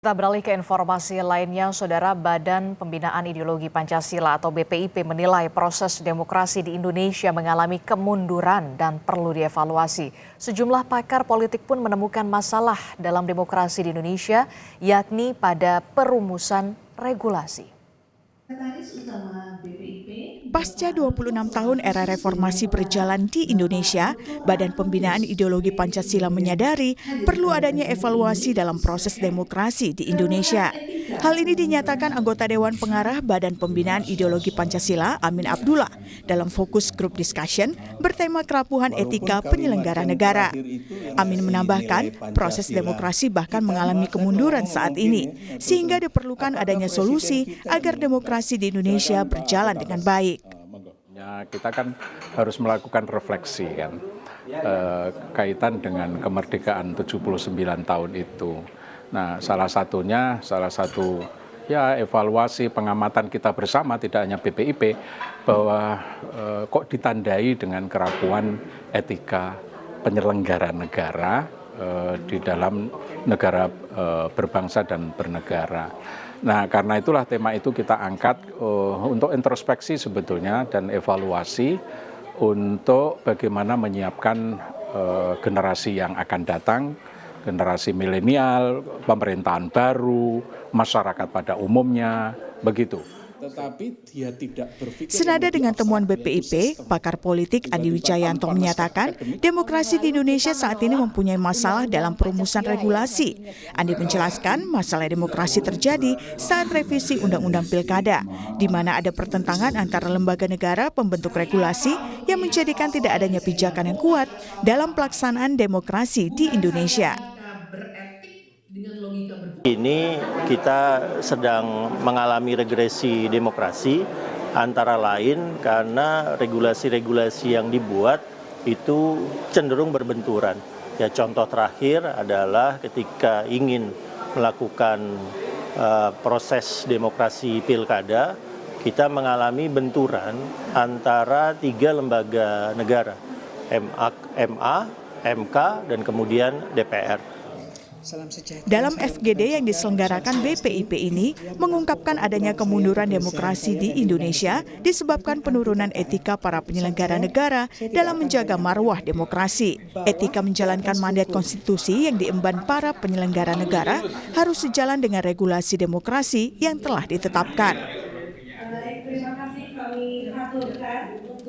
Kita beralih ke informasi lainnya, Saudara. Badan Pembinaan Ideologi Pancasila atau BPIP menilai proses demokrasi di Indonesia mengalami kemunduran dan perlu dievaluasi. Sejumlah pakar politik pun menemukan masalah dalam demokrasi di Indonesia, yakni pada perumusan regulasi. Pasca 26 tahun era reformasi berjalan di Indonesia, Badan Pembinaan Ideologi Pancasila menyadari perlu adanya evaluasi dalam proses demokrasi di Indonesia. Hal ini dinyatakan anggota Dewan Pengarah Badan Pembinaan Ideologi Pancasila, Amin Abdullah, dalam fokus group discussion bertema kerapuhan etika penyelenggara negara. Amin menambahkan, proses demokrasi bahkan mengalami kemunduran saat ini, sehingga diperlukan adanya solusi agar demokrasi di Indonesia berjalan dengan baik. Ya, kita kan harus melakukan refleksi kan, kaitan dengan kemerdekaan 79 tahun itu. Nah, salah satu evaluasi pengamatan kita bersama, tidak hanya BPIP, bahwa kok ditandai dengan kerapuhan etika penyelenggara negara di dalam negara berbangsa dan bernegara. Nah, karena itulah tema itu kita angkat untuk introspeksi sebetulnya dan evaluasi untuk bagaimana menyiapkan generasi yang akan datang, generasi milenial, pemerintahan baru, masyarakat pada umumnya, begitu. Tetapi dia tidak berpikir. Senada dengan temuan BPIP, pakar politik Andi Wijayanto menyatakan demokrasi di Indonesia saat ini mempunyai masalah dalam perumusan regulasi. Andi menjelaskan masalah demokrasi terjadi saat revisi Undang-Undang Pilkada, di mana ada pertentangan antara lembaga negara pembentuk regulasi yang menjadikan tidak adanya pijakan yang kuat dalam pelaksanaan demokrasi di Indonesia. Ini kita sedang mengalami regresi demokrasi, antara lain karena regulasi-regulasi yang dibuat itu cenderung berbenturan. Ya, contoh terakhir adalah ketika ingin melakukan proses demokrasi pilkada, kita mengalami benturan antara 3 lembaga negara, MA, MK, dan kemudian DPR. Dalam FGD yang diselenggarakan BPIP ini mengungkapkan adanya kemunduran demokrasi di Indonesia disebabkan penurunan etika para penyelenggara negara dalam menjaga marwah demokrasi. Etika menjalankan mandat konstitusi yang diemban para penyelenggara negara harus sejalan dengan regulasi demokrasi yang telah ditetapkan. Terima kasih kami aturkan.